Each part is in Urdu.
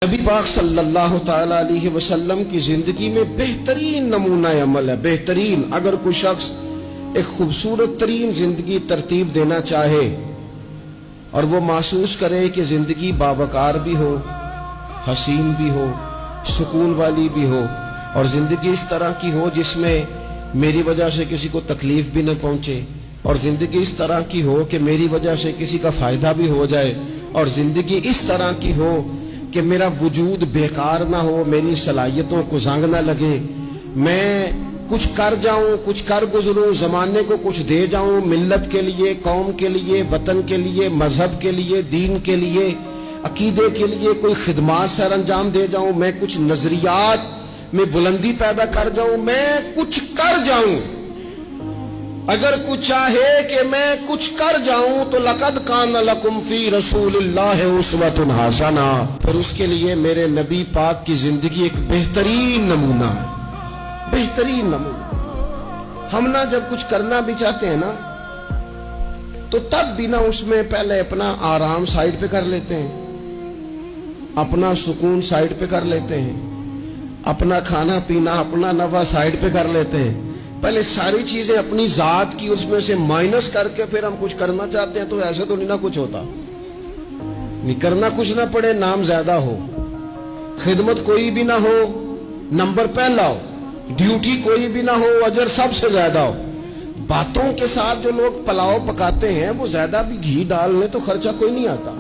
نبی پاک صلی اللہ تعالی علیہ وسلم کی زندگی میں بہترین نمونہ عمل ہے۔ بہترین، اگر کوئی شخص ایک خوبصورت ترین زندگی ترتیب دینا چاہے اور وہ محسوس کرے کہ زندگی باوقار بھی ہو، حسین بھی ہو، سکون والی بھی ہو، اور زندگی اس طرح کی ہو جس میں میری وجہ سے کسی کو تکلیف بھی نہ پہنچے، اور زندگی اس طرح کی ہو کہ میری وجہ سے کسی کا فائدہ بھی ہو جائے، اور زندگی اس طرح کی ہو کہ میرا وجود بیکار نہ ہو، میری صلاحیتوں کو زنگ نہ لگے، میں کچھ کر جاؤں، کچھ کر گزروں، زمانے کو کچھ دے جاؤں، ملت کے لیے، قوم کے لیے، وطن کے لیے، مذہب کے لیے، دین کے لیے، عقیدے کے لیے کوئی خدمات سر انجام دے جاؤں، میں کچھ نظریات میں بلندی پیدا کر جاؤں، میں کچھ کر جاؤں۔ اگر کچھ چاہے کہ میں کچھ کر جاؤں تو لقد کان لکم فی رسول اللہ اسوۃ حسنہ، پھر اس کے لیے میرے نبی پاک کی زندگی ایک بہترین نمونہ ہے، بہترین نمونہ۔ ہم نہ جب کچھ کرنا بھی چاہتے ہیں نا تو تب بھی نہ اس میں پہلے اپنا آرام سائیڈ پہ کر لیتے ہیں، اپنا سکون سائیڈ پہ کر لیتے ہیں، اپنا کھانا پینا، اپنا نفع سائیڈ پہ کر لیتے ہیں، پہلے ساری چیزیں اپنی ذات کی اس میں سے مائنس کر کے پھر ہم کچھ کرنا چاہتے ہیں۔ تو ایسے تو نہیں نہ کچھ ہوتا، نہیں کرنا کچھ نہ پڑے، نام زیادہ ہو، خدمت کوئی بھی نہ ہو، نمبر پہلا ہو، ڈیوٹی کوئی بھی نہ ہو، اجر سب سے زیادہ ہو۔ باتوں کے ساتھ جو لوگ پلاؤ پکاتے ہیں وہ زیادہ بھی گھی ڈالنے تو خرچہ کوئی نہیں آتا،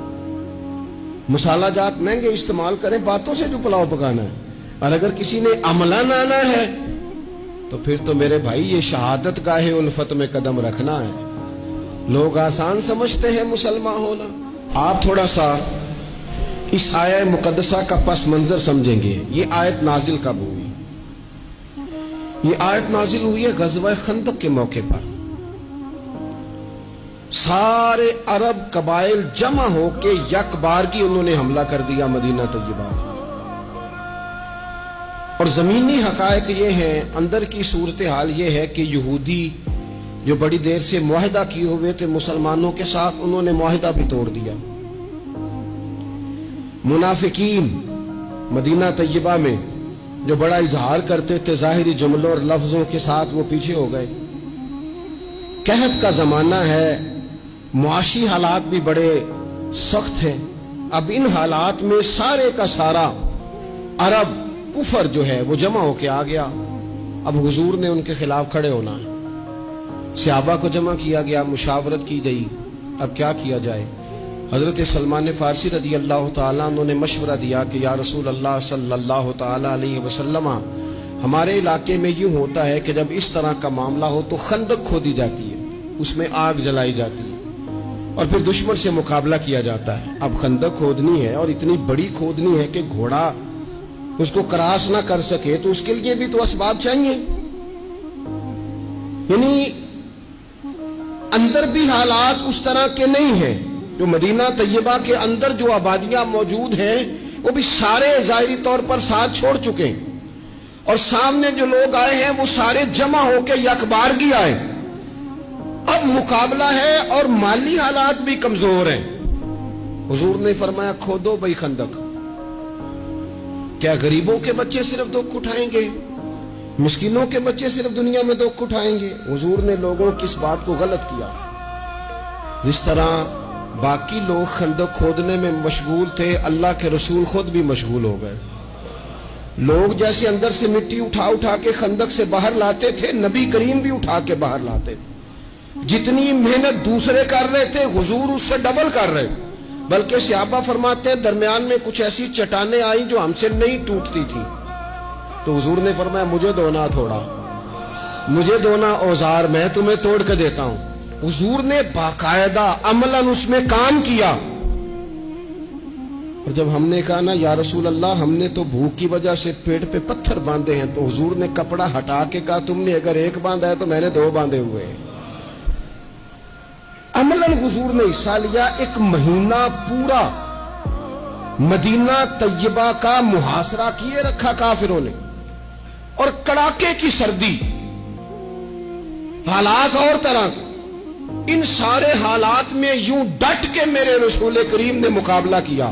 مسالہ جات مہنگے استعمال کریں، باتوں سے جو پلاؤ پکانا ہے۔ اور اگر کسی نے عملاً آنا ہے تو پھر تو میرے بھائی یہ شہادت گاہ الفت میں قدم رکھنا ہے۔ لوگ آسان سمجھتے ہیں مسلمان ہونا۔ آپ تھوڑا سا اس آیہ مقدسہ کا پس منظر سمجھیں گے۔ یہ آیت نازل کب ہوئی؟ یہ آیت نازل ہوئی ہے غزوہ خندق کے موقع پر۔ سارے عرب قبائل جمع ہو کے یک بارگی انہوں نے حملہ کر دیا مدینہ طیبہ پر، اور زمینی حقائق یہ ہیں، اندر کی صورتحال یہ ہے کہ یہودی جو بڑی دیر سے معاہدہ کیے ہوئے تھے مسلمانوں کے ساتھ، انہوں نے معاہدہ بھی توڑ دیا۔ منافقین مدینہ طیبہ میں جو بڑا اظہار کرتے تھے ظاہری جملوں اور لفظوں کے ساتھ، وہ پیچھے ہو گئے۔ قحط کا زمانہ ہے، معاشی حالات بھی بڑے سخت ہیں۔ اب ان حالات میں سارے کا سارا عرب کفر جو ہے وہ جمع ہو کے آ گیا۔ اب حضور نے ان کے خلاف کھڑے ہونا ہے، صحابہ کو جمع کیا گیا، مشاورت کی گئی، اب کیا کیا جائے۔ حضرت سلمان فارسی رضی اللہ تعالیٰ عنہ نے مشورہ دیا کہ یا رسول اللہ صلی اللہ تعالیٰ علیہ وسلم، ہمارے علاقے میں یوں ہوتا ہے کہ جب اس طرح کا معاملہ ہو تو خندق کھودی جاتی ہے، اس میں آگ جلائی جاتی ہے اور پھر دشمن سے مقابلہ کیا جاتا ہے۔ اب خندق کھودنی ہے اور اتنی بڑی کھودنی ہے کہ گھوڑا اس کو کراس نہ کر سکے، تو اس کے لیے بھی تو اسباب چاہیے۔ یعنی اندر بھی حالات اس طرح کے نہیں ہیں، جو مدینہ طیبہ کے اندر جو آبادیاں موجود ہیں وہ بھی سارے ظاہری طور پر ساتھ چھوڑ چکے ہیں، اور سامنے جو لوگ آئے ہیں وہ سارے جمع ہو کے یکبارگی آئے۔ اب مقابلہ ہے اور مالی حالات بھی کمزور ہیں۔ حضور نے فرمایا کھودو بھائی خندق۔ کیا غریبوں کے بچے صرف دکھ اٹھائیں گے؟ مسکینوں کے بچے صرف دنیا میں دکھ اٹھائیں گے؟ حضور نے لوگوں کی اس بات کو غلط کیا۔ جس طرح باقی لوگ خندق کھودنے میں مشغول تھے، اللہ کے رسول خود بھی مشغول ہو گئے۔ لوگ جیسے اندر سے مٹی اٹھا اٹھا کے خندق سے باہر لاتے تھے، نبی کریم بھی اٹھا کے باہر لاتے تھے۔ جتنی محنت دوسرے کر رہے تھے حضور اس سے ڈبل کر رہے، بلکہ صحابہ فرماتے ہیں درمیان میں کچھ ایسی چٹانیں آئیں جو ہم سے نہیں ٹوٹتی تھی، تو حضور نے فرمایا مجھے دونا تھوڑا، مجھے دونا اوزار، میں تمہیں توڑ کے دیتا ہوں۔ حضور نے باقاعدہ عملاً اس میں کام کیا۔ اور جب ہم نے کہا نا یا رسول اللہ ہم نے تو بھوک کی وجہ سے پیٹ پہ پتھر باندھے ہیں، تو حضور نے کپڑا ہٹا کے کہا تم نے اگر ایک باندھا ہے تو میں نے دو باندھے ہوئے ہیں۔ عملاً حضور نے حصہ لیا۔ ایک مہینہ پورا مدینہ طیبہ کا محاصرہ کیے رکھا کافروں نے، اور کڑاکے کی سردی، حالات اور طرح، ان سارے حالات میں یوں ڈٹ کے میرے رسول کریم نے مقابلہ کیا۔